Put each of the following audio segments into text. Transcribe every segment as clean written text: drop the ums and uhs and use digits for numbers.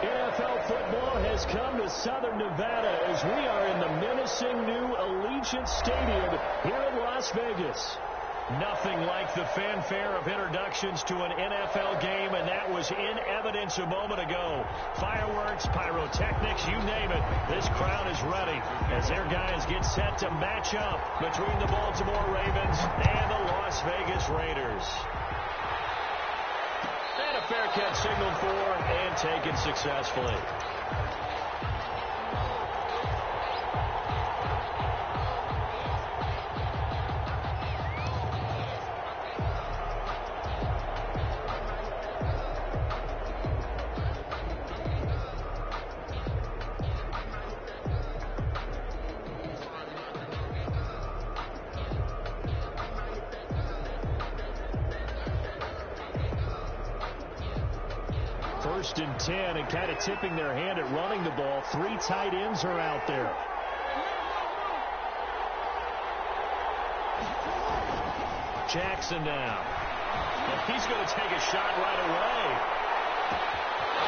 NFL football has come to Southern Nevada as we are in the menacing new Allegiant Stadium here in Las Vegas. Nothing like the fanfare of introductions to an NFL game, and that was in evidence a moment ago. Fireworks, pyrotechnics, you name it. This crowd is ready as their guys get set to match up between the Baltimore Ravens and the Las Vegas Raiders. And a fair catch signaled for and taken successfully. First and 10, and kind of tipping their hand at running the ball. 3 tight ends are out there. Jackson now. And he's going to take a shot right away.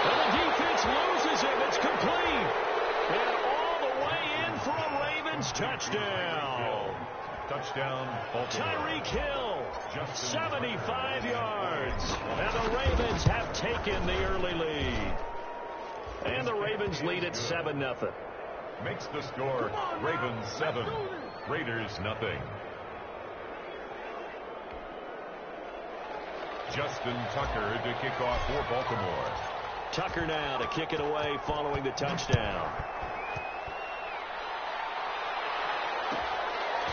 And the defense loses him. It's complete. And all the way in for a Ravens touchdown. Touchdown, Baltimore. Tyreek Hill, 75 yards. And the Ravens have taken the early lead. And the Ravens lead at 7-0. Makes the score Ravens 7, Raiders nothing. Justin Tucker to kick off for Baltimore. Tucker now to kick it away following the touchdown.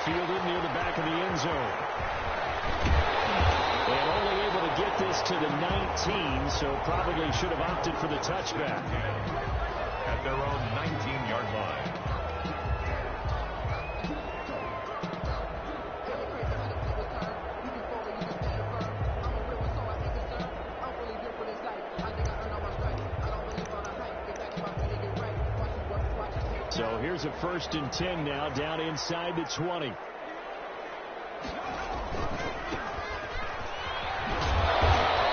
Fielded near the back of the end zone. And only able to get this to the 19, so probably should have opted for the touchback. At their own 19-yard line. So here's a 1st and 10 now, down inside the 20.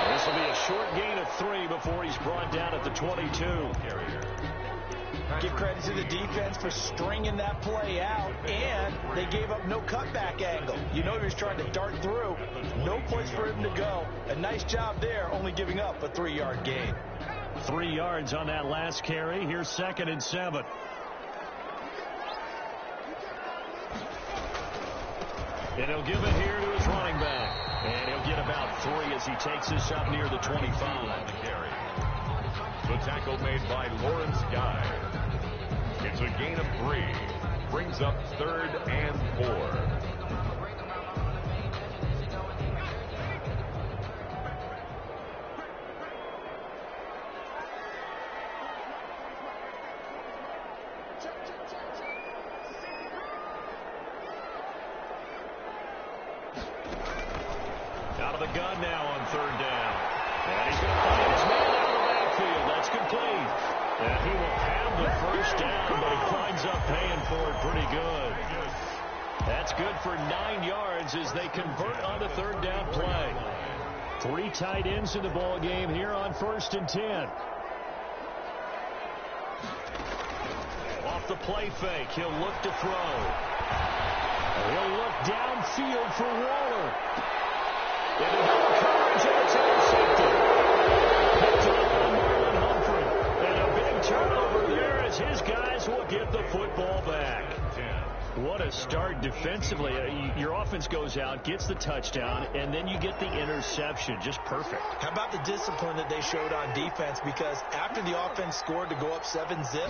This will be a short gain of 3 before he's brought down at the 22. Give credit to the defense for stringing that play out, and they gave up no cutback angle. You know he was trying to dart through. No place for him to go. A nice job there, only giving up a 3-yard gain. 3 yards on that last carry. Here's 2nd and 7. And he'll give it here to his running back. And he'll get about 3 as he takes this up near the 25. The tackle made by Lawrence Guy. It's a gain of 3. Brings up 3rd and 4. Out of the gun now on 3rd down. And he's going to find his man out of the backfield. That's complete. And he will have the 1st down, but he winds up paying for it pretty good. That's good for 9 yards as they convert on the 3rd down play. 3 tight ends in the ball game here on 1st and 10. Off the play fake, he'll look to throw. He'll look downfield for Waller. Into double coverage, and it's intercepted. Picked up on Marlon Humphrey. And a big turnover there as his guys will get the football back. What a start defensively. Your offense goes out, gets the touchdown, and then you get the interception. Just perfect. How about the discipline that they showed on defense? Because after the offense scored to go up 7-zip,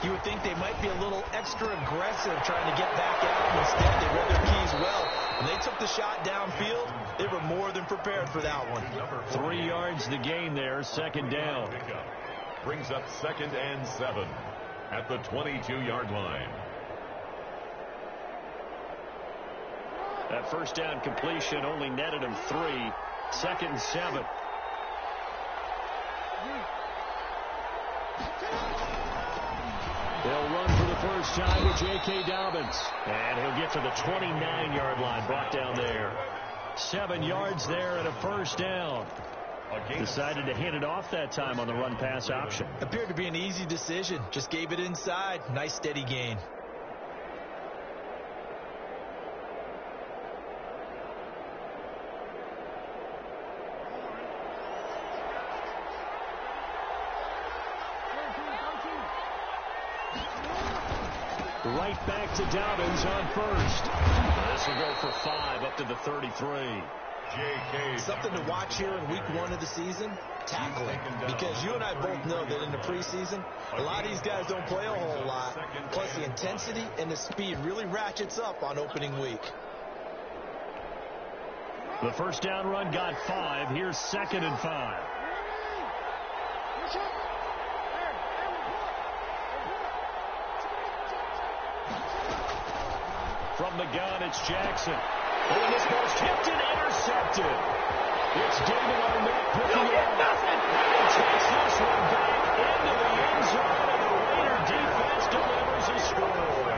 you would think they might be a little extra aggressive trying to get back out. Instead, they read their keys well. When they took the shot downfield, they were more than prepared for that one. 3 yards the gain there, 2nd down. Brings up 2nd and 7 at the 22-yard line. That 1st down completion only netted him 3. 2nd and 7. They'll run for the first time with J.K. Dobbins. And he'll get to the 29-yard line, brought down there. 7 yards there and a 1st down. Decided to hand it off that time on the run-pass option. Appeared to be an easy decision. Just gave it inside. Nice steady gain. Right back to Dobbins on first. This will go for 5 up to the 33. Something to watch here in week 1 of the season, tackling. Because you and I both know that in the preseason, a lot of these guys don't play a whole lot. Plus the intensity and the speed really ratchets up on opening week. The first down run got 5. Here's 2nd and 5. From the gun, it's Jackson. And this ball's tipped and intercepted. It's David Arnett picking it up. And takes this one back into the end zone, and the Raider defense delivers a score.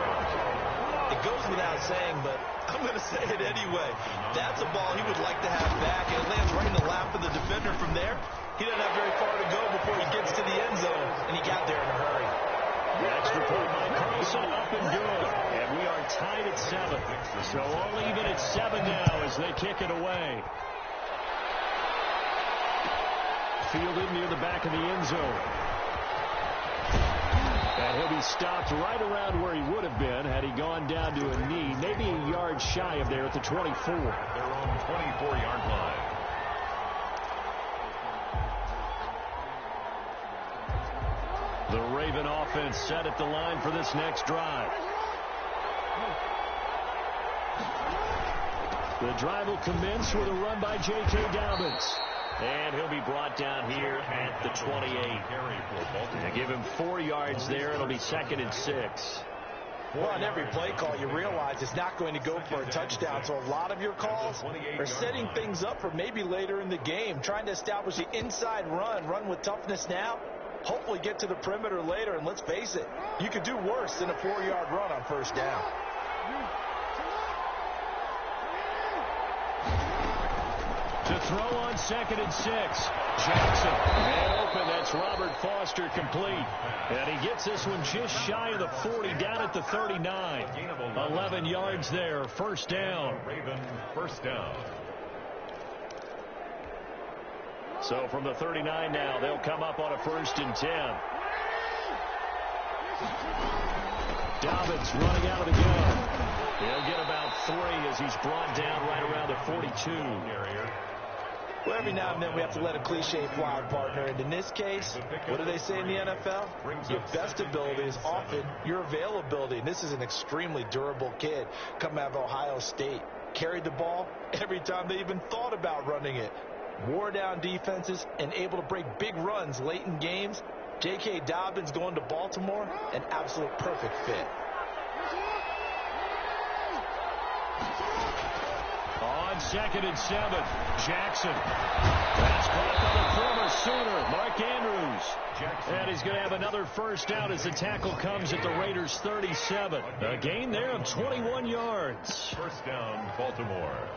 It goes without saying, but I'm going to say it anyway. That's a ball he would like to have back, and it lands right in the lap of the defender from there. He doesn't have very far to go before he gets to the end zone, and he got there in a hurry. The extra point by Carlson, up and good. And we are tied at 7. So all even at 7 now as they kick it away. Fielded near the back of the end zone. And he'll be stopped right around where he would have been had he gone down to a knee, maybe a yard shy of there at the 24. Their own 24-yard line. The Raven offense set at the line for this next drive. The drive will commence with a run by J.K. Dobbins. And he'll be brought down here at the 28. They give him 4 yards there. It'll be 2nd and 6. Well, on every play call, you realize it's not going to go for a touchdown. So a lot of your calls are setting things up for maybe later in the game, trying to establish the inside run with toughness now. Hopefully get to the perimeter later, and let's face it, you could do worse than a 4-yard run on first down. To throw on 2nd and 6. Jackson. And open. That's Robert Foster complete. And he gets this one just shy of the 40 down at the 39. 11 yards there. First down. Raven, first down. So from the 39 now, they'll come up on a 1st and 10. Dobbins running out of the gun. He'll get about 3 as he's brought down right around the 42. Well, every now and then we have to let a cliche fly, partner. And in this case, what do they say in the NFL? Your best ability is often your availability. And this is an extremely durable kid coming out of Ohio State. Carried the ball every time they even thought about running it. Wore down defenses and able to break big runs late in games. J.K. Dobbins going to Baltimore, an absolute perfect fit. On 2nd and 7, Jackson. That's caught by the former Sooner, Mark Andrews. And he's going to have another first down as the tackle comes at the Raiders' 37. A gain there of 21 yards. First down, Baltimore.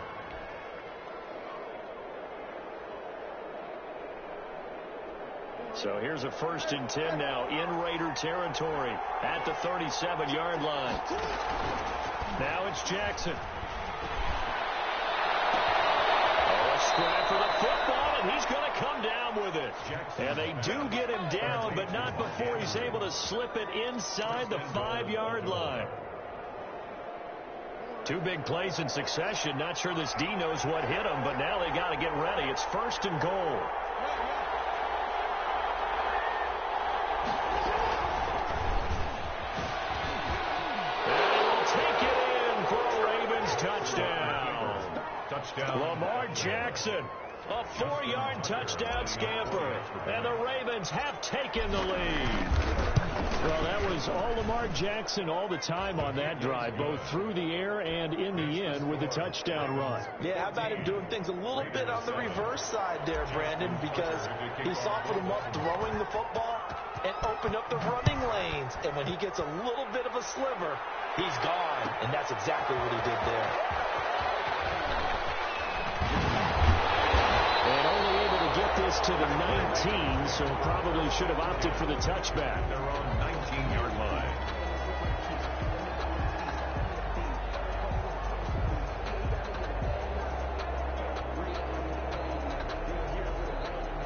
So here's a 1st and 10 now in Raider territory at the 37-yard line. Now it's Jackson. Oh, a strap for the football, and he's going to come down with it. And they do get him down, but not before he's able to slip it inside the 5-yard line. 2 big plays in succession. Not sure this D knows what hit him, but now they got to get ready. It's 1st and goal. Lamar Jackson, a 4-yard touchdown scamper, and the Ravens have taken the lead. Well, that was all Lamar Jackson all the time on that drive, both through the air and in the end with the touchdown run. Yeah, how about him doing things a little bit on the reverse side there, Brandon, because he softened him up throwing the football and opened up the running lanes. And when he gets a little bit of a sliver, he's gone, and that's exactly what he did there. And only able to get got this to the 19, so probably should have opted for the touchback. They're on 19-yard line.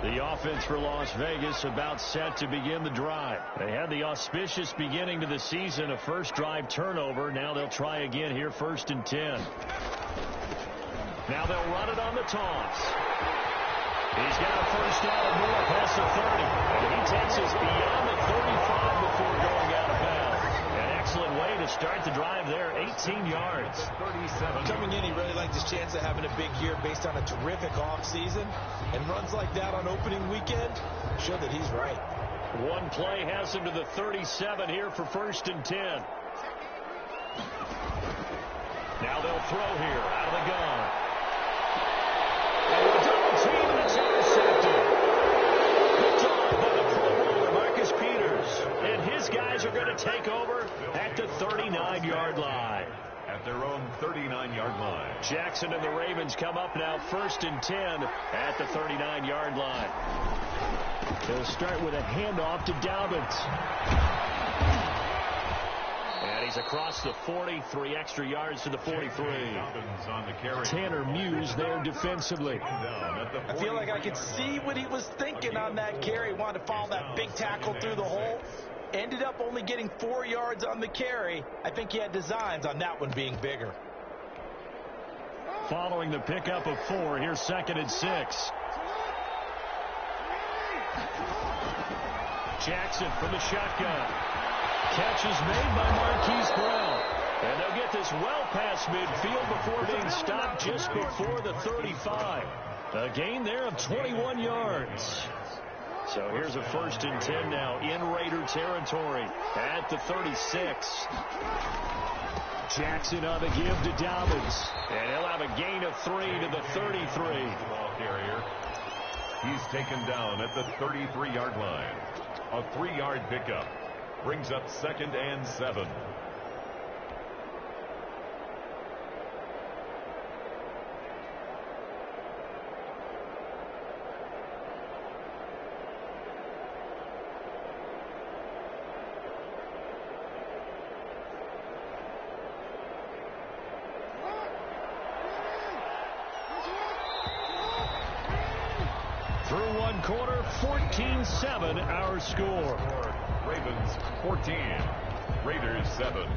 The offense for Las Vegas about set to begin the drive. They had the auspicious beginning to the season, a first drive turnover. Now they'll try again here, 1st and 10. Now they'll run it on the toss. He's got a first down more past the 30. And he takes us beyond the 35 before going out of bounds. An excellent way to start the drive there, 18 yards. 37. Coming in, he really liked his chance of having a big year based on a terrific offseason. And runs like that on opening weekend show that he's right. One play has him to the 37 here for 1st and 10. Now they'll throw here out of the gun. And the double team, and it's intercepted. Picked off by the Pro Bowler, Marcus Peters. And his guys are going to take over at the 39-yard line. At their own 39-yard line. Jackson and the Ravens come up now, 1st and 10 at the 39-yard line. They'll start with a handoff to Dobbins. And he's across the 40, 3 extra yards to the 43. On the carry. Tanner Muse there defensively. I feel like I could see what he was thinking on that carry. Wanted to follow that big tackle through the hole. Ended up only getting 4 yards on the carry. I think he had designs on that one being bigger. Following the pickup of 4, here's 2nd and 6. Jackson from the shotgun. Catch is made by Marquise Brown. And they'll get this well past midfield before being stopped just before the 35. A gain there of 21 yards. So here's a 1st and 10 now in Raider territory at the 36. Jackson on the give to Dobbins. And he'll have a gain of 3 to the 33. Ball carrier. He's taken down at the 33-yard line. A 3-yard pickup. Brings up 2nd and 7. Through one quarter, 14-7 our score. Ravens 14, Raiders 7.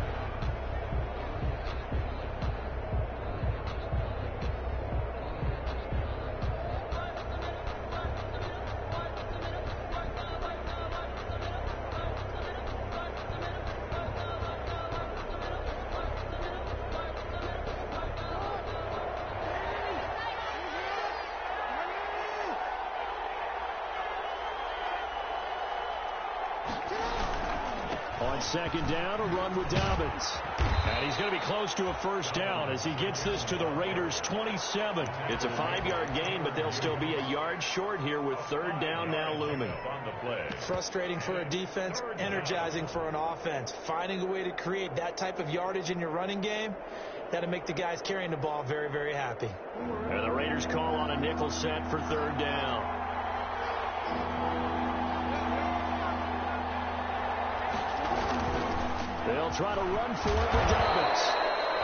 On 2nd down, a run with Dobbins. And he's going to be close to a first down as he gets this to the Raiders' 27. It's a 5-yard gain, but they'll still be a yard short here with 3rd down now looming. Frustrating for a defense, energizing for an offense. Finding a way to create that type of yardage in your running game, that'll make the guys carrying the ball very, very happy. And the Raiders call on a nickel set for 3rd down. They'll try to run for it with Dobbins.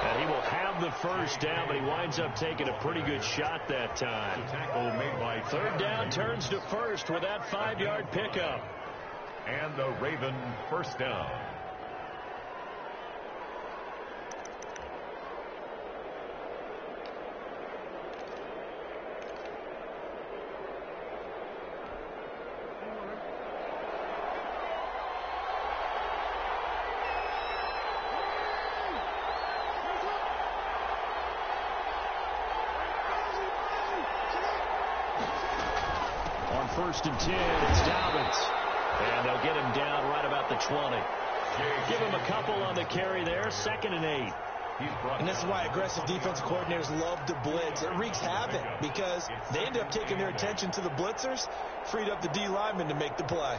And he will have the first down, but he winds up taking a pretty good shot that time. 3rd down turns to 1st with that 5-yard pickup. And the Raven first down. On 1st and 10, it's Dobbins. And they'll get him down right about the 20. Give him a couple on the carry there. 2nd and 8. And this is why aggressive defensive coordinators love to blitz. It wreaks havoc because they end up taking their attention to the blitzers, freed up the D lineman to make the play.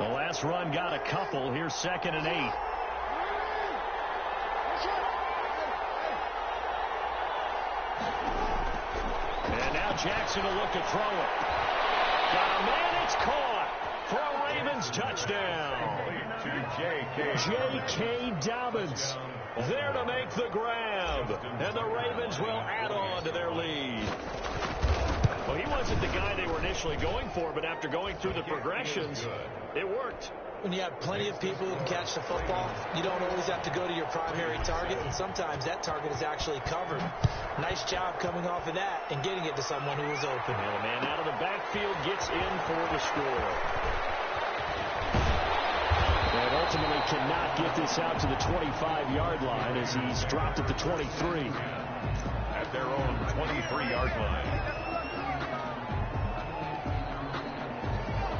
The last run got a couple. Here's 2nd and 8. And now Jackson will look to throw it. Got a man, it's caught for a Ravens touchdown. J.K. Dobbins there to make the grab. And the Ravens will add on to their lead. Well, he wasn't the guy they were initially going for, but after going through the progressions, it worked. When you have plenty of people who can catch the football, you don't always have to go to your primary target, and sometimes that target is actually covered. Nice job coming off of that and getting it to someone who was open. And a man out of the backfield gets in for the score. And ultimately cannot get this out to the 25-yard line as he's dropped at the 23. At their own 23-yard line.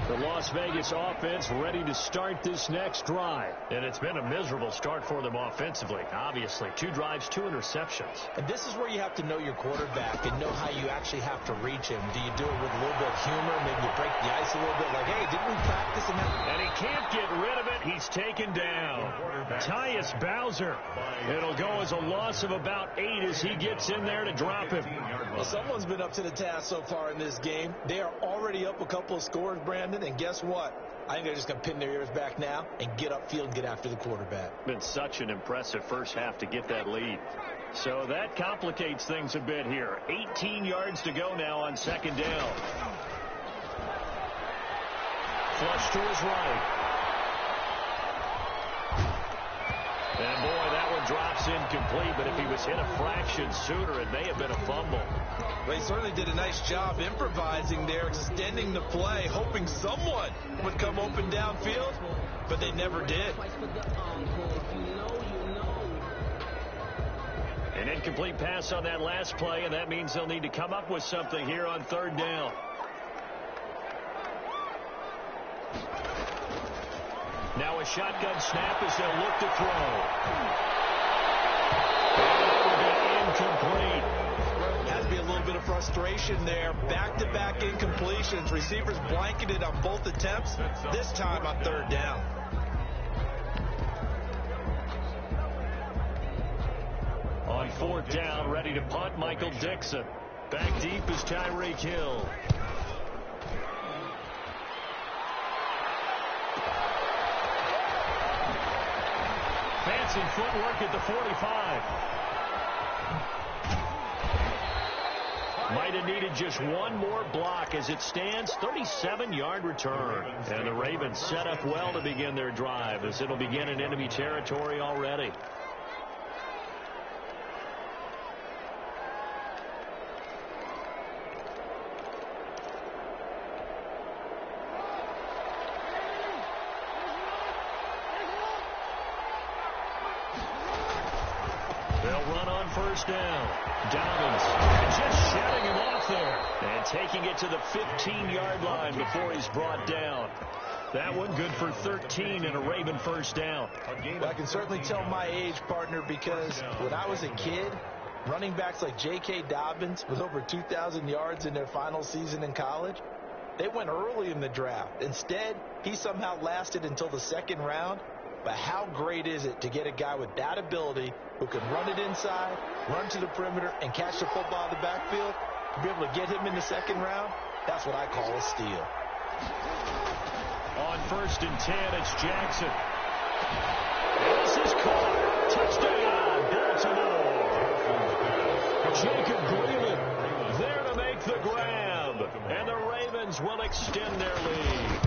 The Las Vegas offense ready to start this next drive. And it's been a miserable start for them offensively. Obviously, 2 drives, 2 interceptions. And this is where you have to know your quarterback and know how you actually have to reach him. Do you do it with a little bit of humor? Maybe you break the ice a little bit like, hey, didn't we practice? And he can't get rid of it. He's taken down. Tyus Bowser. It'll go as a loss of about 8 as he gets in there to drop him. Well, someone's been up to the task so far in this game. They are already up a couple of scores, Brandon, and guess what? I think they're just going to pin their ears back now and get upfield and get after the quarterback. Been such an impressive first half to get that lead. So that complicates things a bit here. 18 yards to go now on 2nd down. Flush to his right. And boy, that one drops incomplete, but if he was hit a fraction sooner, it may have been a fumble. Well, he certainly did a nice job improvising there, extending the play, hoping someone would come open downfield, but they never did. An incomplete pass on that last play, and that means they'll need to come up with something here on 3rd down. Now a shotgun snap as they'll look to throw. And that will be incomplete. Has to be a little bit of frustration there. Back-to-back incompletions. Receivers blanketed on both attempts, this time on 3rd down. On 4th down, ready to punt, Michael Dixon. Back deep is Tyreek Hill. Fancy footwork at the 45. Might have needed just one more block. As it stands, 37-yard return. And the Ravens set up well to begin their drive as it'll begin in enemy territory already. They'll run on 1st down. Dobbins just shutting him off there and taking it to the 15-yard line before he's brought down. That one good for 13 and a Raven 1st down. Well, I can certainly tell my age, partner, because when I was a kid, running backs like J.K. Dobbins with over 2,000 yards in their final season in college, they went early in the draft. Instead, he somehow lasted until the 2nd round. But how great is it to get a guy with that ability who can run it inside, run to the perimeter, and catch the football in the backfield? To be able to get him in the 2nd round, that's what I call a steal. On 1st and 10, it's Jackson. This is caught. Touchdown, Baltimore. Jacob Breeland there to make the grab. And the Ravens will extend their lead.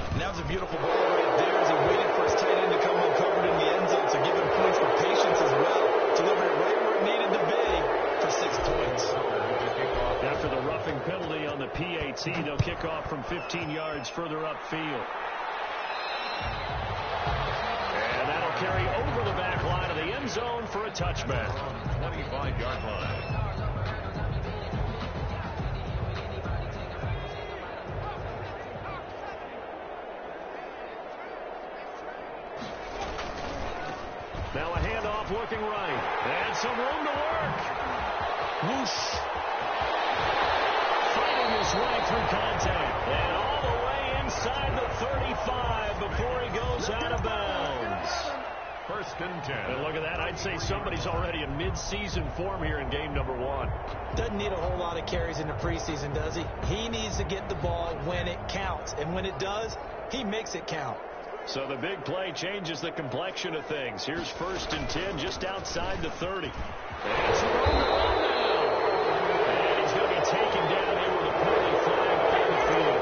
And that was a beautiful ball right there as he waited for his tight end to come uncovered in the end zone. So give him points for patience as well. Delivered it right where it needed to be for 6 points. After the roughing penalty on the PAT, they'll kick off from 15 yards further upfield. And that'll carry over the back line of the end zone for a touchback. 25-yard line. Now a handoff looking right. And some room to work. Whoosh. Fighting his way through contact. And all the way inside the 35. and 10. And look at that. I'd say somebody's already in mid-season form here in game number 1. Doesn't need a whole lot of carries in the preseason, does he? He needs to get the ball when it counts. And when it does, he makes it count. So the big play changes the complexion of things. Here's 1st and 10 just outside the 30. And it's a run now. And he's going to be taken down here with a penalty flag on the field.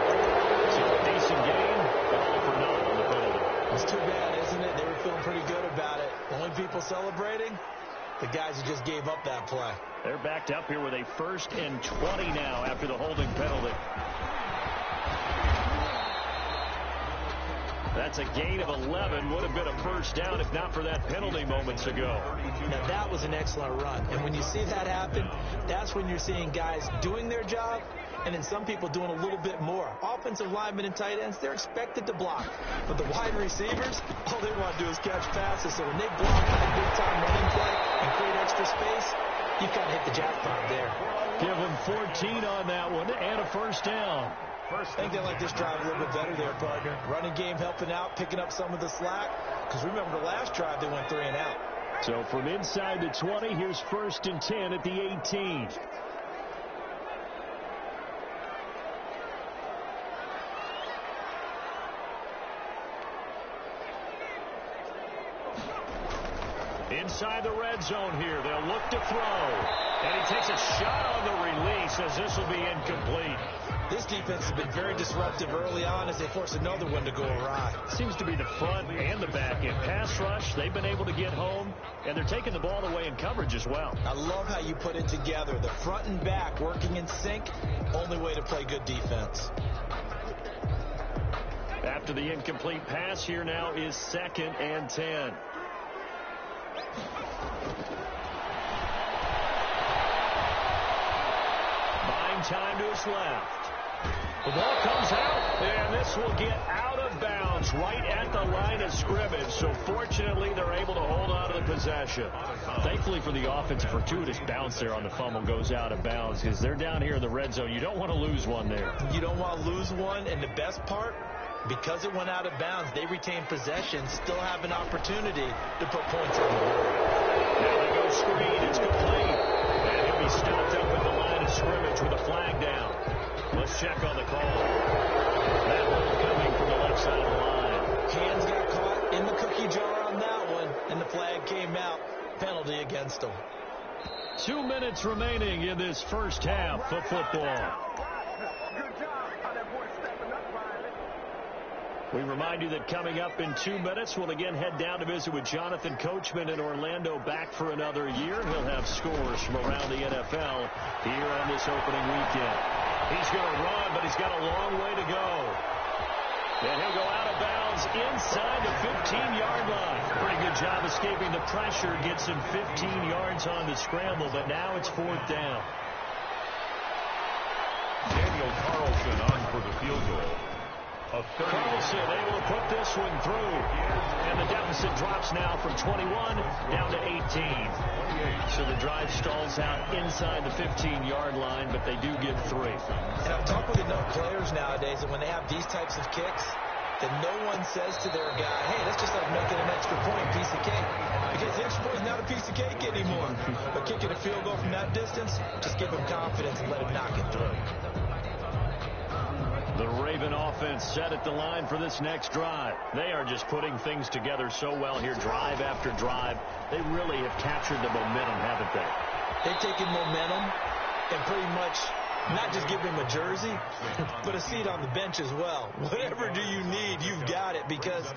So a decent gain, but all for naught on the penalty. It's too bad, isn't it? They were feeling pretty good about it. Only people celebrating, the guys who just gave up that play. They're backed up here with a 1st and 20 now after the holding penalty. That's a gain of 11. Would have been a 1st down if not for that penalty moments ago. Now, that was an excellent run. And when you see that happen, that's when you're seeing guys doing their job and then some people doing a little bit more. Offensive linemen and tight ends, they're expected to block. But the wide receivers, all they want to do is catch passes. So when they block that big-time running play and create extra space, you kind of hit the jackpot there. Give them 14 on that one and a 1st down. I think they like this drive a little bit better there, partner. Running game helping out, picking up some of the slack. Because remember, the last drive they went 3 and out. So from inside the 20, here's 1st and 10 at the 18. Inside the red zone here. They'll look to throw. And he takes a shot on the release as this will be incomplete. This defense has been very disruptive early on as they force another one to go awry. Seems to be the front and the back end. Pass rush, they've been able to get home, and they're taking the ball away in coverage as well. I love how you put it together. The front and back working in sync, only way to play good defense. After the incomplete pass, here now is 2nd and 10. Buying time to his left. The ball comes out, and this will get out of bounds right at the line of scrimmage. So fortunately, they're able to hold on to the possession. Thankfully for the offense, a fortuitous bounce there on the fumble goes out of bounds because they're down here in the red zone. You don't want to lose one there. You don't want to lose one, and the best part, because it went out of bounds, they retain possession, still have an opportunity to put points on the board. Now they go screen. It's complete. And he'll be stopped up at the line of scrimmage with a flag down. Let's check on the call. That hold coming from the left side of the line. Hands got caught in the cookie jar on that one, and the flag came out. Penalty against them. 2 minutes remaining in this 1st half of football. We remind you that coming up in 2 minutes, we'll again head down to visit with Jonathan Coachman in Orlando, back for another year. He'll have scores from around the NFL here on this opening weekend. He's going to run, but he's got a long way to go. And he'll go out of bounds inside the 15-yard line. Pretty good job escaping the pressure. Gets him 15 yards on the scramble, but now it's 4th down. Daniel Carlson on for the field goal. Carlson able to put this one through. And the deficit drops now from 21 down to 18. So the drive stalls out inside the 15-yard line, but they do get 3. And I've talked with enough players nowadays that when they have these types of kicks, that no one says to their guy, hey, that's just like making an extra point, piece of cake. Because the extra point is not a piece of cake anymore. But kicking a field goal from that distance, just give him confidence and let him knock it through. The Raven offense set at the line for this next drive. They are just putting things together so well here, drive after drive. They really have captured the momentum, haven't they? They've taken momentum and pretty much not just give him a jersey, but a seat on the bench as well. Whatever do you need, you've got it, because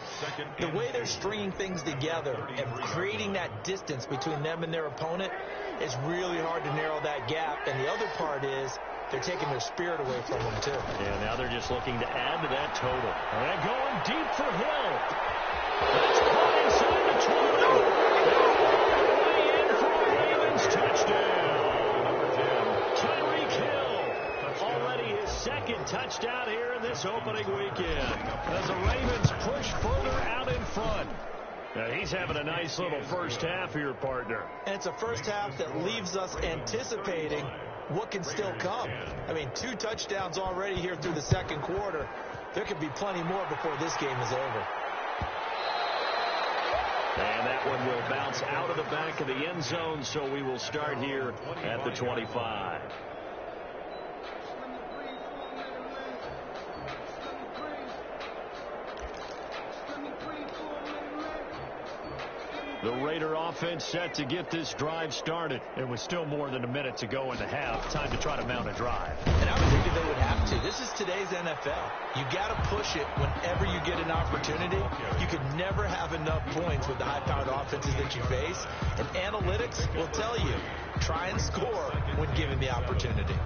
the way they're stringing things together and creating that distance between them and their opponent, it's really hard to narrow that gap. And the other part is they're taking their spirit away from them, too. Yeah, now they're just looking to add to that total. And they're going deep for Hill. That's caught inside the 20. Way in for a Ravens touchdown. Tyreek Hill. Already his 2nd touchdown here in this opening weekend. As the Ravens push further out in front. Now, he's having a nice little 1st half here, partner. And it's a 1st half that leaves us anticipating what can still come. I mean, 2 touchdowns already here through the 2nd quarter. There could be plenty more before this game is over. And that one will bounce out of the back of the end zone, so we will start here at the 25. The Raider offense set to get this drive started. It was still more than a minute to go in the half. Time to try to mount a drive. And I was thinking they would have to. This is today's NFL. You got to push it whenever you get an opportunity. You could never have enough points with the high-powered offenses that you face. And analytics will tell you, try and score when given the opportunity.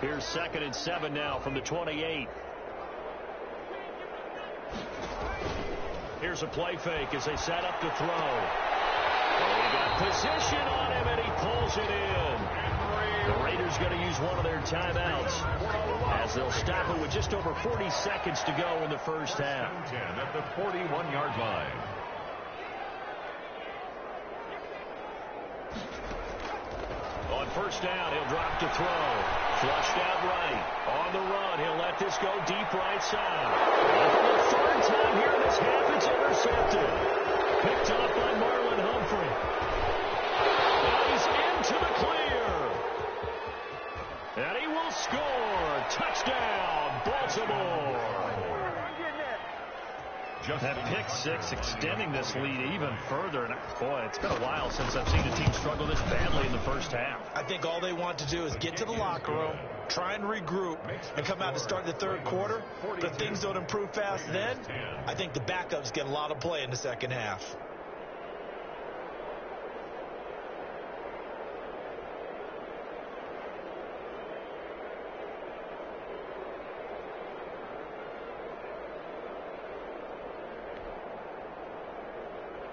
Here's 2nd and 7 now from the 28. Here's a play fake as they set up to throw. They got position on him, and he pulls it in. The Raiders going to use one of their timeouts as they'll stop it with just over 40 seconds to go in the first half. 10 at the 41-yard line. On first down, he'll drop to throw. Flushed out right. On the run, he'll let this go deep right side. And for the third time here in this half, it's intercepted. Picked up by Marlon Humphrey. And he's into the clear. And he will score. Touchdown, Baltimore. That pick six extending this lead even further. And boy, it's been a while since I've seen a team struggle this badly in the first half. I think all they want to do is get to the locker room, try and regroup, and come out to start the third quarter. But if things don't improve fast then, I think the backups get a lot of play in the second half.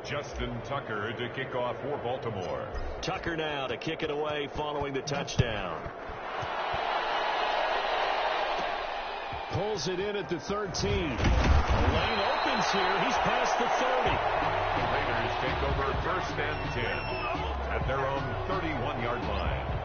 Justin Tucker to kick off for Baltimore. Tucker now to kick it away following the touchdown. Pulls it in at the 13. The lane opens here. He's past the 30. The Raiders take over 1st and 10 at their own 31-yard line.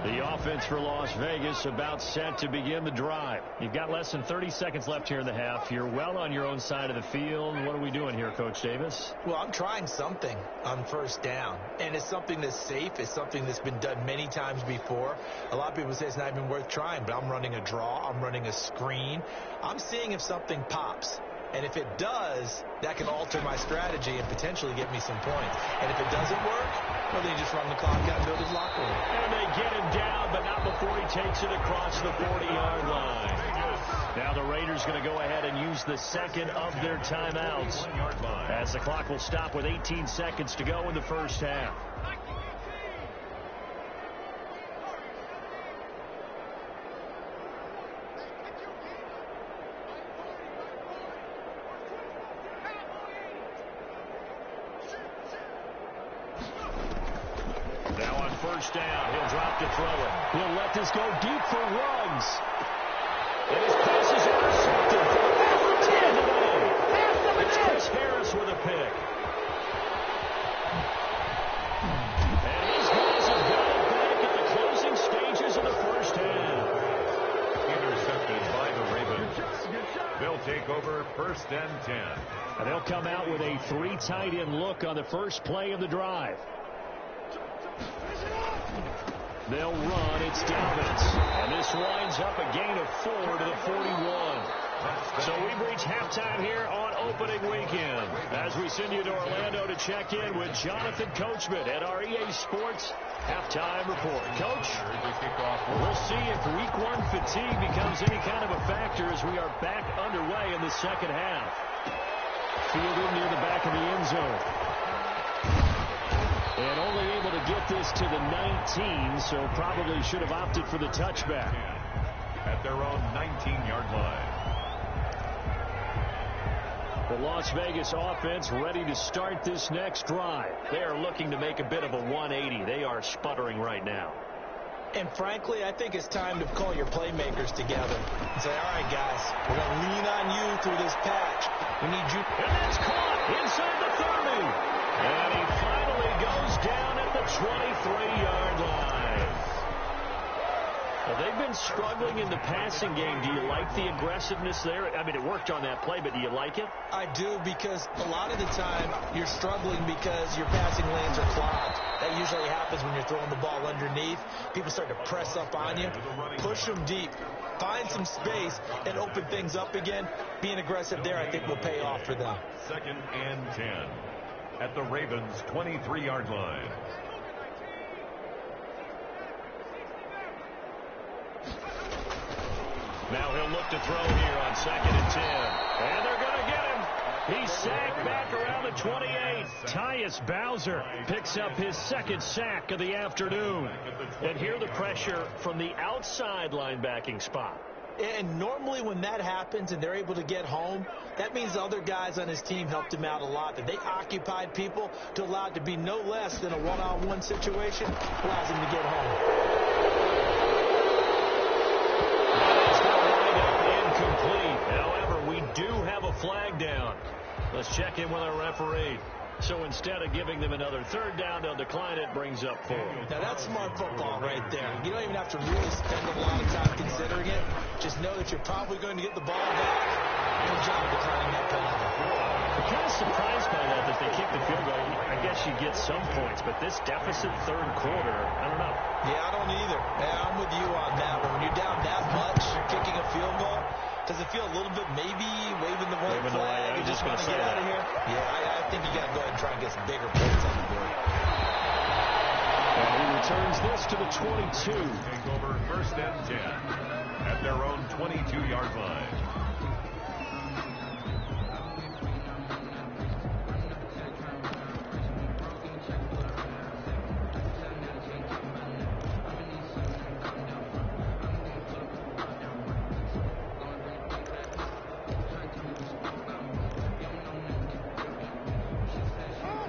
The offense for Las Vegas about set to begin the drive. You've got less than 30 seconds left here in the half. You're well on your own side of the field. What are we doing here, Coach Davis? Well, I'm trying something on first down, and it's something that's safe. It's something that's been done many times before. A lot of people say it's not even worth trying, but I'm running a draw. I'm running a screen. I'm seeing if something pops. And if it does, that can alter my strategy and potentially get me some points. And if it doesn't work, well, then you just run the clock out and build his locker room. And they get him down, but not before he takes it across the 40-yard line. Now the Raiders going to go ahead and use the second of their timeouts as the clock will stop with 18 seconds to go in the first half. First down, he'll drop to throw it. He'll let this go deep for Ruggs. And his pass is intercepted for the 10 today. It's Chris Harris with a pick. And these guys have got it back at the closing stages of the first half. Intercepted by the Ravens. They'll take over 1st and 10. And they'll come out with a 3 tight end look on the first play of the drive. They'll run. It's Dalvin. And this winds up a gain of 4 to the 41. So we've reached halftime here on opening weekend as we send you to Orlando to check in with Jonathan Coachman at our EA Sports halftime report. Coach, we'll see if week 1 fatigue becomes any kind of a factor as we are back underway in the second half. Fielded near the back of the end zone. And only able to get this to the 19, so probably should have opted for the touchback. At their own 19-yard line. The Las Vegas offense ready to start this next drive. They are looking to make a bit of a 180. They are sputtering right now. And frankly, I think it's time to call your playmakers together and say, all right, guys, we're going to lean on you through this patch. We need you. And that's caught inside the 30. And he finally goes down at the 23-yard line. Well, they've been struggling in the passing game. Do you like the aggressiveness there? I mean, it worked on that play, but do you like it? I do, because a lot of the time you're struggling because your passing lanes are clogged. That usually happens when you're throwing the ball underneath. People start to press up on you. Push them deep. Find some space and open things up again. Being aggressive there, I think, will pay off for them. 2nd and 10 at the Ravens' 23-yard line. Now he'll look to throw here on 2nd and 10. And they're going to get him. He's sacked back around the 28. Tyus Bowser picks up his 2nd sack of the afternoon. And here the pressure from the outside linebacking spot. And normally when that happens and they're able to get home, that means the other guys on his team helped him out a lot. That they occupied people to allow it to be no less than a one-on-one situation allows him to get home. However, we do have a flag down. Let's check in with our referee. So instead of giving them another 3rd down, they'll decline it, brings up 4. Now that's smart football right there. You don't even have to really spend a lot of time considering it. Just know that you're probably going to get the ball back. Good job declining that penalty. I'm kind of surprised by that they kicked the field goal. I guess you get some points, but this deficit 3rd quarter, I don't know. Yeah, I don't either. Yeah, I'm with you on that. But when you're down that much, kicking a field goal, does it feel a little bit maybe waving the white flag and just want to get out of here? Yeah, I think you got to go ahead and try and get some bigger points on the board. And he returns this to the 22. Take over 1st and 10 at their own 22-yard line.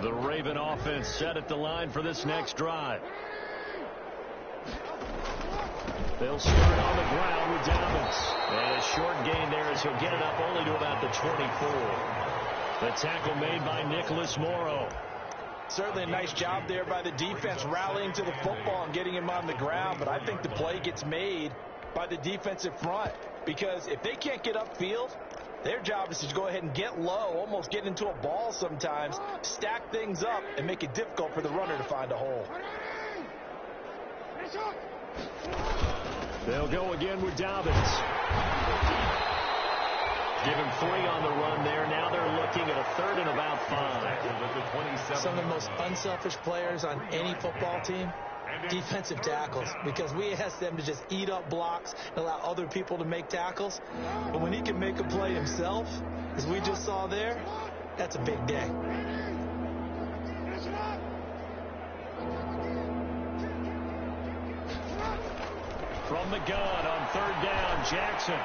The Raven offense set at the line for this next drive. They'll start on the ground with Dobbins. And a short gain there as he'll get it up only to about the 24. The tackle made by Nicholas Morrow. Certainly a nice job there by the defense rallying to the football and getting him on the ground. But I think the play gets made by the defensive front. Because if they can't get upfield, their job is to go ahead and get low, almost get into a ball sometimes, stack things up, and make it difficult for the runner to find a hole. They'll go again with Dobbins. Give him 3 on the run there. Now they're looking at a 3rd and about 5. Some of the most unselfish players on any football team, defensive tackles, because we ask them to just eat up blocks and allow other people to make tackles. But when he can make a play himself, as we just saw there, that's a big day. From the gun on 3rd down, Jackson.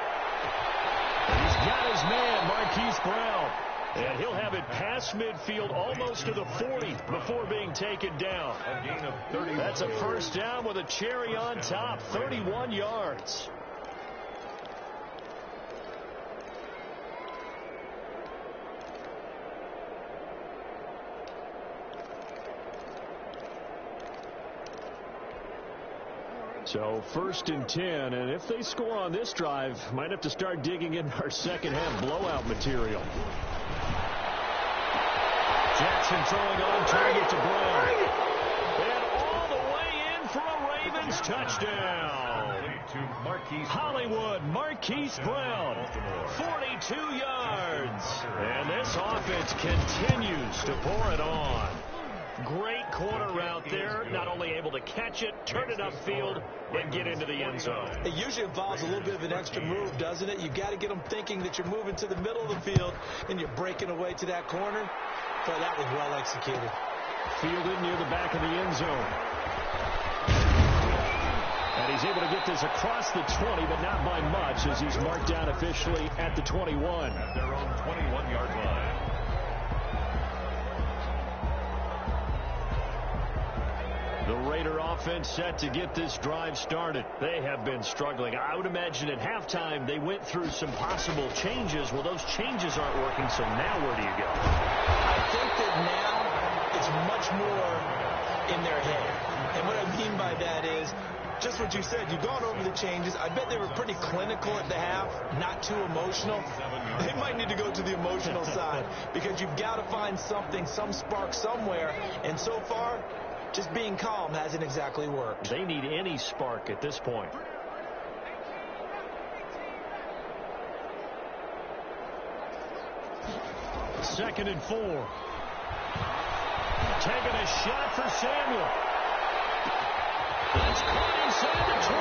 He's got his man, Marquise Brown. And he'll have it past midfield almost to the 40 before being taken down. A gain of 30. That's a 1st down with a cherry on top, 31 yards. So 1st and 10, and if they score on this drive, might have to start digging in our second half blowout material. Jackson throwing on target to Brown. And all the way in for a Ravens touchdown. Hollywood Marquise Brown, 42 yards. And this offense continues to pour it on. Great corner route there. Not only able to catch it, turn it upfield, and get into the end zone. It usually involves a little bit of an extra move, doesn't it? You've got to get them thinking that you're moving to the middle of the field and you're breaking away to that corner. But that was well executed. Fielded near the back of the end zone. And he's able to get this across the 20, but not by much, as he's marked down officially at the 21. At their own 21-yard line. The Raider offense set to get this drive started. They have been struggling. I would imagine at halftime they went through some possible changes. Well, those changes aren't working, so now where do you go? I think that now it's much more in their head. And what I mean by that is just what you said. You've gone over the changes. I bet they were pretty clinical at the half, not too emotional. They might need to go to the emotional side because you've got to find something, some spark somewhere. And so far, just being calm hasn't exactly worked. They need any spark at this point. Second and 4. Taking a shot for Samuel. It's caught inside the 20.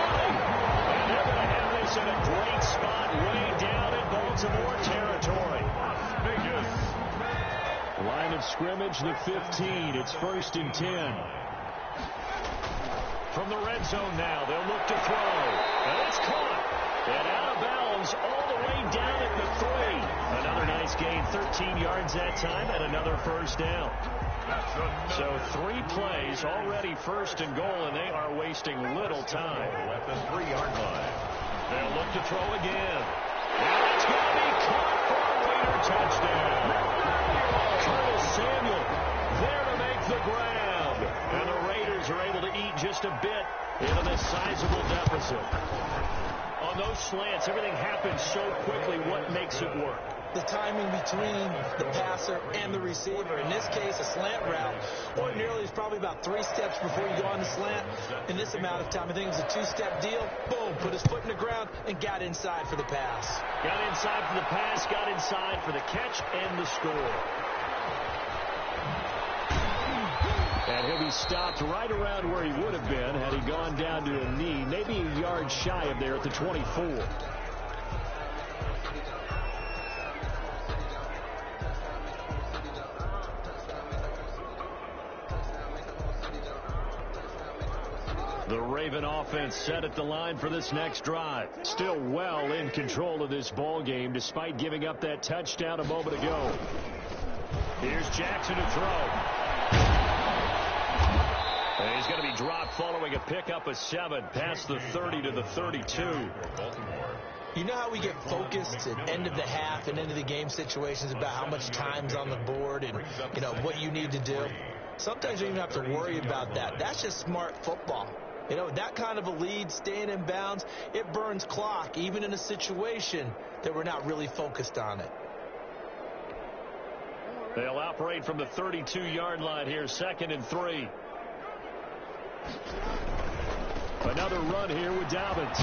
And they're going to have this in a great spot way down in Baltimore territory. Las Vegas. Line of scrimmage, the 15. It's 1st and 10. From the red zone now, they'll look to throw. And it's caught. And out of bounds all the way down at the 3. Another nice gain, 13 yards that time, and another first down. So 3 plays, already 1st and goal, and they are wasting little time. At the 3-yard line. They'll look to throw again. And it's going to be caught for a Raider touchdown. Curtis Samuel there to make the grab. And the Raiders are able to eat just a bit into this sizable deficit. On those slants, everything happens so quickly. What makes it work? The timing between the passer and the receiver. In this case, a slant route ordinarily is probably about 3 steps before you go on the slant. In this amount of time, I think it was a 2-step deal. Boom, put his foot in the ground and got inside for the pass. Got inside for the pass, got inside for the catch and the score. And he'll be stopped right around where he would have been had he gone down to a knee, maybe a yard shy of there at the 24. The Raven offense set at the line for this next drive. Still well in control of this ball game despite giving up that touchdown a moment ago. Here's Jackson to throw. And he's going to be dropped following a pickup of 7 past the 30 to the 32. You know how we get focused at end of the half and end of the game situations about how much time's on the board and, you know, what you need to do? Sometimes you don't even have to worry about that. That's just smart football. You know, that kind of a lead, staying in bounds, it burns clock, even in a situation that we're not really focused on it. They'll operate from the 32-yard line here, 2nd and 3. Another run here with Dobbins.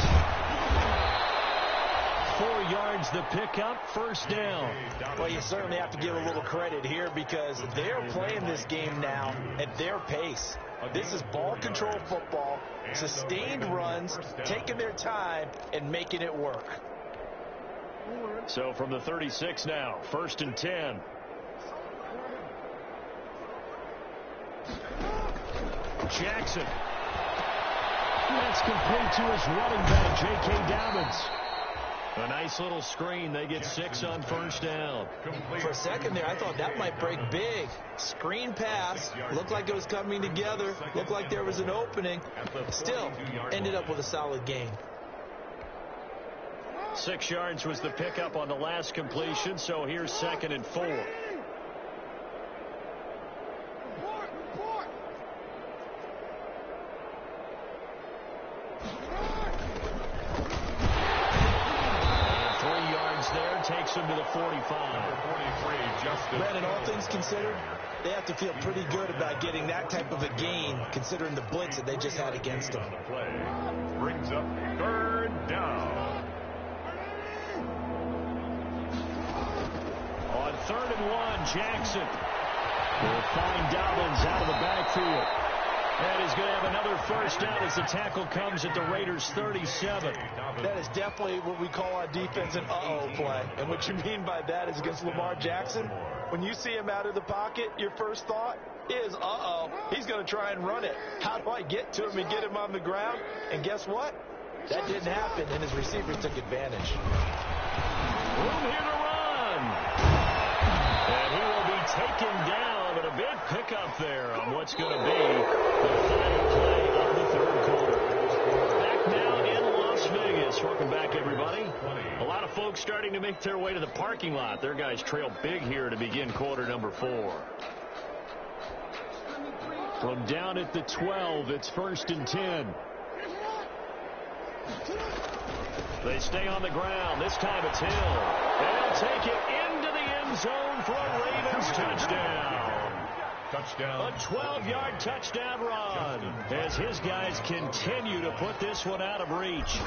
4 yards the pickup, 1st down. Well, you certainly have to give a little credit here because they're playing this game now at their pace. This is ball control football, sustained runs, taking their time and making it work. So from the 36 now, 1st and 10. Jackson. That's complete to his running back, J.K. Dobbins. A nice little screen. They get 6 on 1st down. For a second there, I thought that might break big. Screen pass. Looked like it was coming together. Looked like there was an opening. Still, ended up with a solid gain. 6 yards was the pickup on the last completion, so here's 2nd and 4. Takes him to the 45. Brandon, all things considered, they have to feel pretty good about getting that type of a gain, considering the blitz that they just had against them. Brings up 3rd down. On 3rd and 1, Jackson will find Dobbins out of the backfield. And he's going to have another 1st down as the tackle comes at the Raiders' 37. That is definitely what we call on defense an uh-oh play. And what you mean by that is against Lamar Jackson, when you see him out of the pocket, your first thought is, uh-oh, he's going to try and run it. How do I get to him and get him on the ground? And guess what? That didn't happen, and his receivers took advantage. Room here to run. And he will be taken down, but a big pickup there on what's going to be the final play Welcome back, everybody. A lot of folks starting to make their way to the parking lot. Their guys trail big here to begin quarter number 4. From down at the 12, it's 1st and 10. They stay on the ground. This time it's Hill. And he'll take it into the end zone for a Ravens touchdown. Touchdown. A 12-yard touchdown run as his guys continue to put this one out of reach.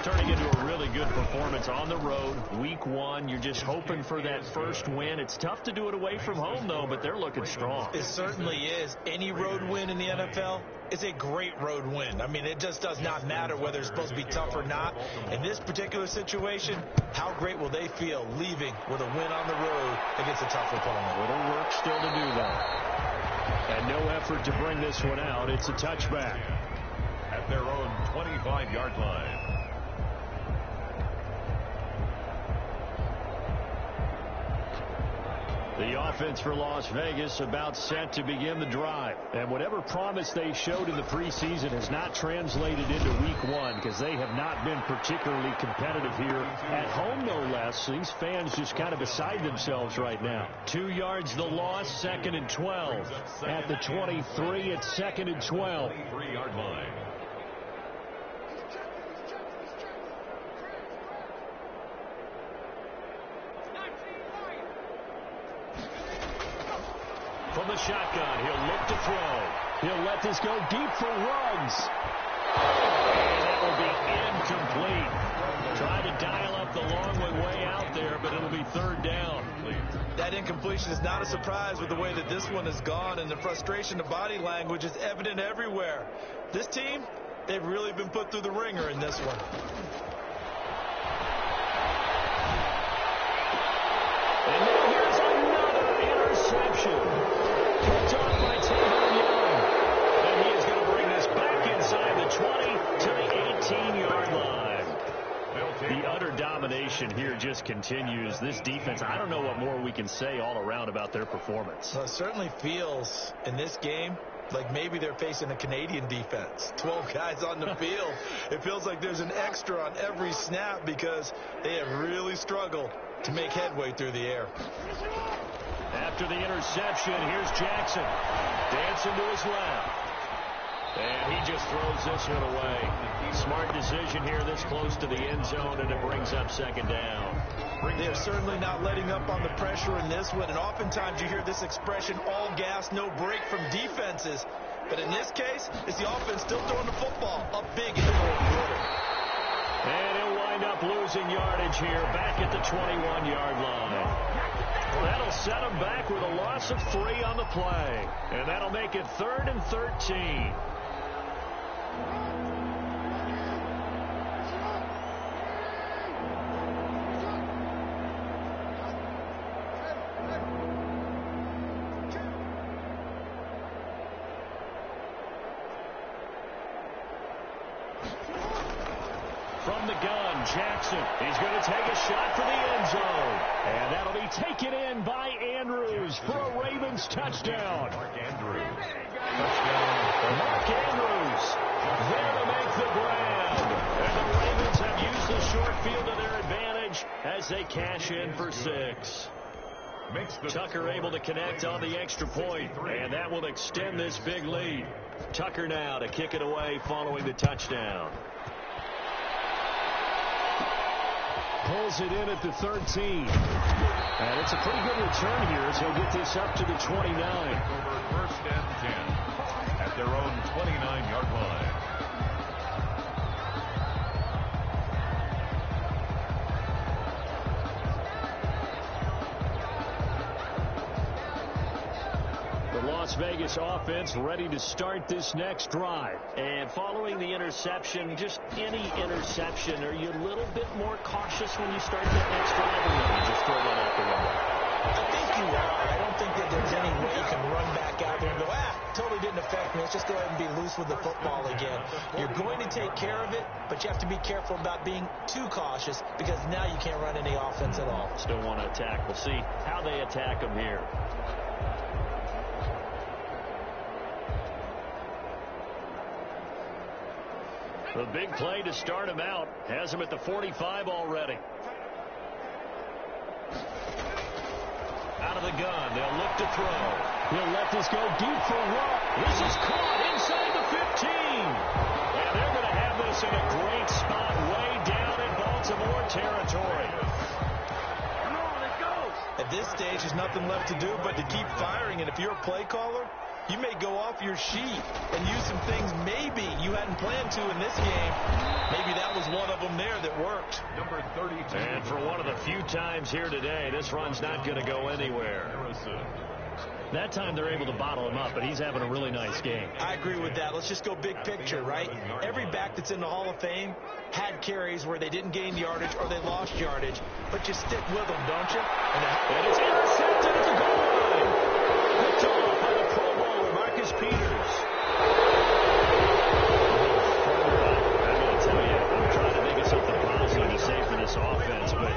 Turning into a really good performance on the road. Week 1, you're just hoping for that first win. It's tough to do it away from home, though, but they're looking strong. It certainly is. Any road win in the NFL is a great road win. I mean, it just does not matter whether it's supposed to be tough or not. In this particular situation, how great will they feel leaving with a win on the road against a tough opponent? Little work still to do, though. And no effort to bring this one out. It's a touchback. At their own 25-yard line. The offense for Las Vegas about set to begin the drive. And whatever promise they showed in the preseason has not translated into week 1 because they have not been particularly competitive here at home, no less. These fans just kind of beside themselves right now. 2 yards the loss, 2nd and 12. At the 23, it's 2nd and 12. 23-yard line. From the shotgun, he'll look to throw. He'll let this go deep for Ruggs. And that will be incomplete. Trying to dial up the long way out there, but it'll be 3rd down. That incompletion is not a surprise with the way that this one has gone, and the frustration, the body language is evident everywhere. This team, they've really been put through the ringer in this one. And now here's another interception. Picked off by Taylor Young. And he is going to bring this back inside the 20 to the 18-yard line. The utter domination here just continues. This defense, I don't know what more we can say all around about their performance. Well, it certainly feels in this game like maybe they're facing a Canadian defense. 12 guys on the field. It feels like there's an extra on every snap because they have really struggled to make headway through the air. After the interception, here's Jackson. Dancing to his left. And he just throws this one away. Smart decision here this close to the end zone, and it brings up 2nd down. They're certainly not letting up on the pressure in this one, and oftentimes you hear this expression, all gas, no break from defenses. But in this case, it's the offense still throwing the football up big in the 4th quarter. And he'll wind up losing yardage here back at the 21-yard line. Well, that'll set him back with a loss of 3 on the play. And that'll make it 3rd and 13. From the gun, Jackson. He's going to take a shot for the end zone. And that'll be taken in by Andrews for a Ravens touchdown. Mark Andrews. Touchdown. Mark Andrews there to make the grab. And the Ravens have used the short field to their advantage as they cash in for 6. Tucker able to connect on the extra point, and that will extend this big lead. Tucker now to kick it away following the touchdown. Pulls it in at the 13. And it's a pretty good return here as he'll get this up to the 29. Over 1st and 10 at their own 29-yard line. Las Vegas offense ready to start this next drive. And following the interception, just any interception, are you a little bit more cautious when you start that next drive, or will you just throw that out the window? I think you are. I don't think that there's any way you can run back out there and go, totally didn't affect me. Let's just go ahead and be loose with the football again. You're going to take care of it, but you have to be careful about being too cautious because now you can't run any offense at all. Still want to attack. We'll see how they attack them here. The big play to start him out has him at the 45 already. Out of the gun. They'll look to throw. He'll let this go deep for one. This is caught inside the 15. And they're going to have this in a great spot way down in Baltimore territory. Come on, let's go. At this stage, there's nothing left to do but to keep firing. And if you're a play caller, you may go off your sheet and use some things maybe you hadn't planned to in this game. Maybe that was one of them there that worked. Number 32. And for one of the few times here today, this run's not going to go anywhere. That time they're able to bottle him up, but he's having a really nice game. I agree with that. Let's just go big picture, right? Every back that's in the Hall of Fame had carries where they didn't gain yardage or they lost yardage, but you stick with them, don't you? And it's intercepted at the goal line. Picked off by the Pro Bowler, Marcus Peters. I'm going to tell you, I'm trying to think of something positive to say for this offense, but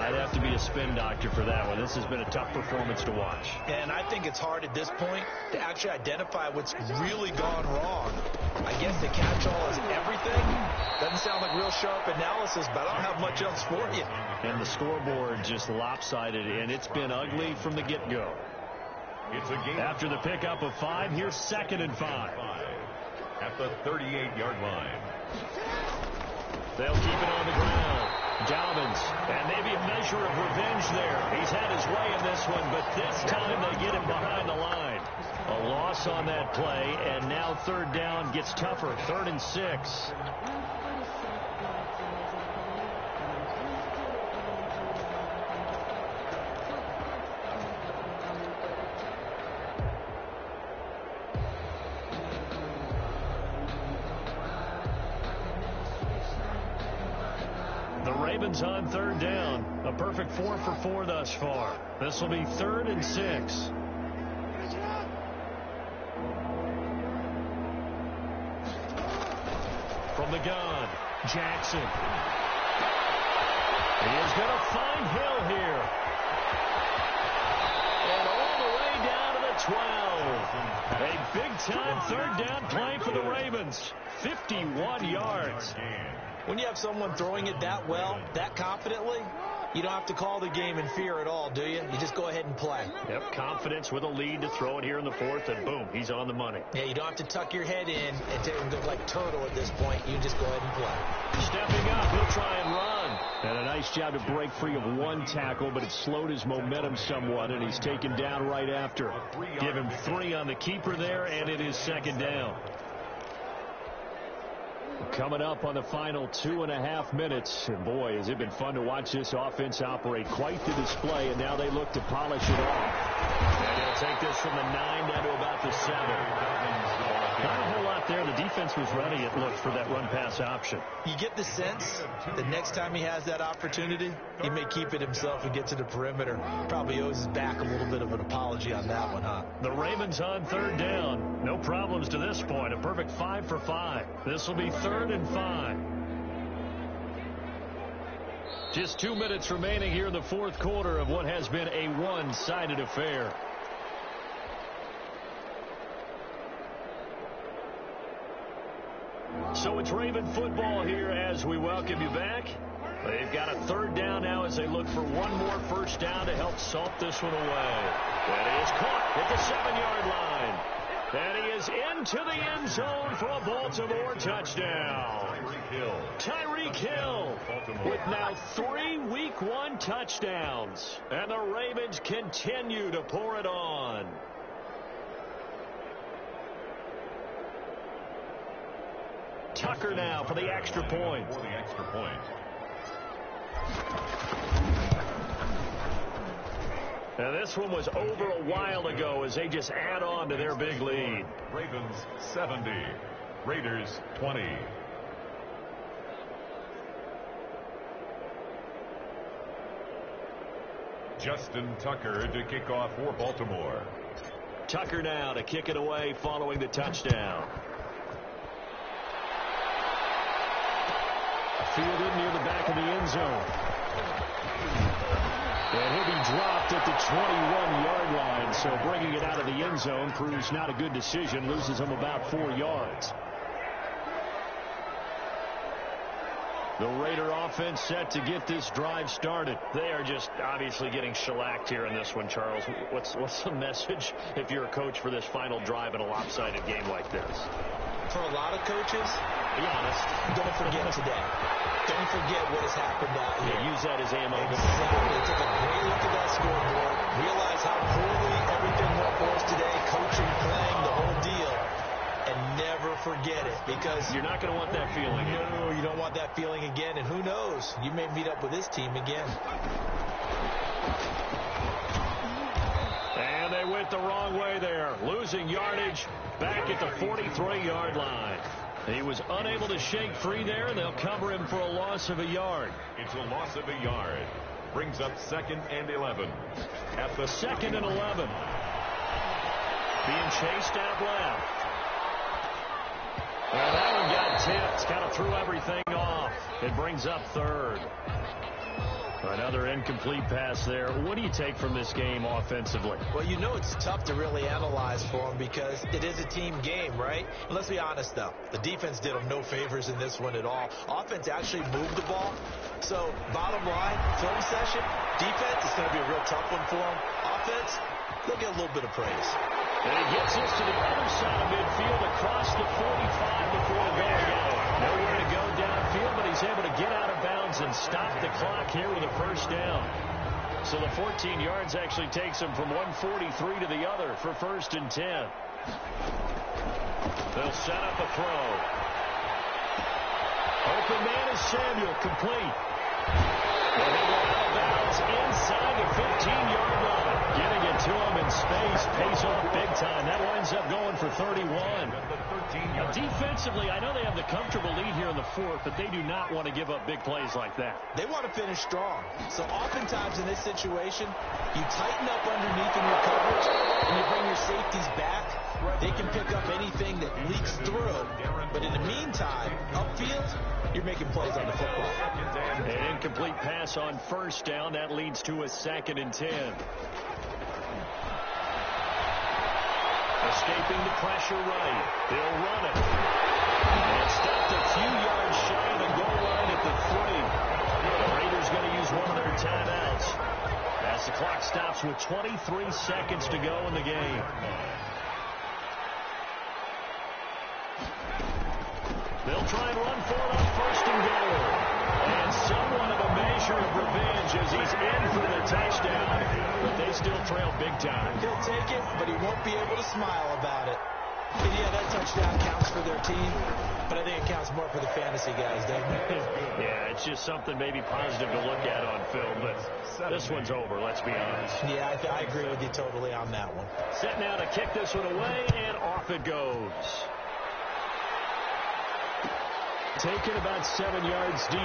I'd have to be a spin doctor for that one. This has been a tough performance to watch. And I think it's hard at this point to actually identify what's really gone wrong. I guess the catch-all is everything. Doesn't sound like real sharp analysis, but I don't have much else for you. And the scoreboard just lopsided, and it's been ugly from the get-go. It's a game. After the pickup of 5, here's 2nd and 5. At the 38-yard line. They'll keep it on the ground. Dobbins, and maybe a measure of revenge there. He's had his way in this one, but this time they get him behind the line. A loss on that play, and now 3rd down gets tougher. 3rd and 6. The Ravens on 3rd down. A perfect 4 for 4 thus far. This will be 3rd and 6. From the gun, Jackson. He is going to find Hill here. And all the way down to the 12. A big-time 3rd down play for the Ravens. 51 yards. When you have someone throwing it that well, that confidently, you don't have to call the game in fear at all, do you? You just go ahead and play. Yep, confidence with a lead to throw it here in the 4th, and boom, he's on the money. Yeah, you don't have to tuck your head in and look like turtle at this point. You just go ahead and play. Stepping up, he'll try and run. And a nice job to break free of 1 tackle, but it slowed his momentum somewhat, and he's taken down right after. Give him 3 on the keeper there, and it is 2nd down. Coming up on the final 2.5 minutes. And boy, has it been fun to watch this offense operate. Quite the display, and now they look to polish it off. And they'll take this from the 9 down to about the 7. Not a whole lot there. The defense was ready, it looked, for that run-pass option. You get the sense that next time he has that opportunity, he may keep it himself and get to the perimeter. Probably owes his back a little bit of an apology on that one, huh? The Ravens on 3rd down. No problems to this point. A perfect 5 for 5. This will be 3rd and 5. Just 2 minutes remaining here in the 4th quarter of what has been a one-sided affair. So it's Raven football here as we welcome you back. They've got a 3rd down now as they look for one more 1st down to help salt this one away. And he is caught at the 7-yard line. And he is into the end zone for a Baltimore touchdown. Tyreek Hill with now 3 Week 1 touchdowns. And the Ravens continue to pour it on. Tucker now for the extra point. Now this one was over a while ago as they just add on to their big lead. Ravens 70, Raiders 20. Justin Tucker to kick off for Baltimore. Tucker now to kick it away following the touchdown. Fielded near the back of the end zone. And he'll be dropped at the 21-yard line, so bringing it out of the end zone proves not a good decision, loses him about 4 yards. The Raider offense set to get this drive started. They are just obviously getting shellacked here in this one, Charles. What's the message if you're a coach for this final drive in a lopsided game like this? For a lot of coaches, be honest, don't forget today. Don't forget what has happened out here. Yeah, use that as ammo. Exactly. Take a great look at that scoreboard. Realize how poorly everything went for us today. Coaching, playing, the whole deal. And never forget it, because you're not going to want that feeling. No, you don't want that feeling again. And who knows? You may meet up with this team again. And they went the wrong way there. Losing yardage back at the 43-yard line. He was unable to shake free there, and they'll cover him for a loss of a yard. It's a loss of a yard. Brings up 2nd and 11. At the 2nd and 11. Being chased out left. Well, that one got tipped. Kind of threw everything off. It brings up 3rd. Another incomplete pass there. What do you take from this game offensively? Well, you know it's tough to really analyze for them because it is a team game, right? But let's be honest, though. The defense did them no favors in this one at all. Offense actually moved the ball. So, bottom line, film session, defense is going to be a real tough one for them. Offense, they'll get a little bit of praise. And he gets us to the other side of midfield across the 45 before going out. Nowhere to go downfield, but he's able to get out of bounds and stop the clock here with a first down. So the 14 yards actually takes him from 143 to the other for 1st and 10. They'll set up a throw. Open man is Samuel, complete. And he'll go out of bounds inside the 15-yard line. Getting it to him in space, pays off big time. That winds up going for 31. Now, defensively, I know they have the comfortable lead here in the 4th, but they do not want to give up big plays like that. They want to finish strong. So oftentimes in this situation, you tighten up underneath in your coverage, and you bring your safeties back. They can pick up anything that leaks through. But in the meantime, upfield, you're making plays on the football. An incomplete pass on 1st down. That leads to a 2nd and 10. Escaping the pressure right. They'll run it. And it's stopped a few yards shy of the goal line at the 3. The Raiders going to use one of their timeouts as the clock stops with 23 seconds to go in the game. They'll try and run for it on 1st and goal. And somewhat of a measure of revenge as he's in for the touchdown. But they still trail big time. He'll take it, but he won't be able to smile about it. And yeah, that touchdown counts for their team, but I think it counts more for the fantasy guys, doesn't it? Yeah, it's just something maybe positive to look at on film, but this one's over, let's be honest. Yeah, I agree with you totally on that one. Set now to kick this one away, and off it goes. Taken about 7 yards deep.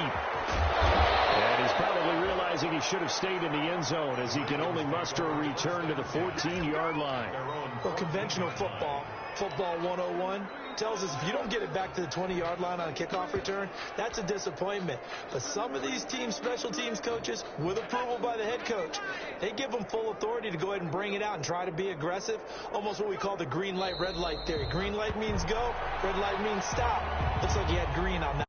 And he's probably realizing he should have stayed in the end zone as he can only muster a return to the 14-yard line. Well, conventional football 101, tells us if you don't get it back to the 20-yard line on a kickoff return, that's a disappointment. But some of these teams, special teams coaches, with approval by the head coach, they give them full authority to go ahead and bring it out and try to be aggressive, almost what we call the green light, red light theory. Green light means go, red light means stop. Looks like you had green on that.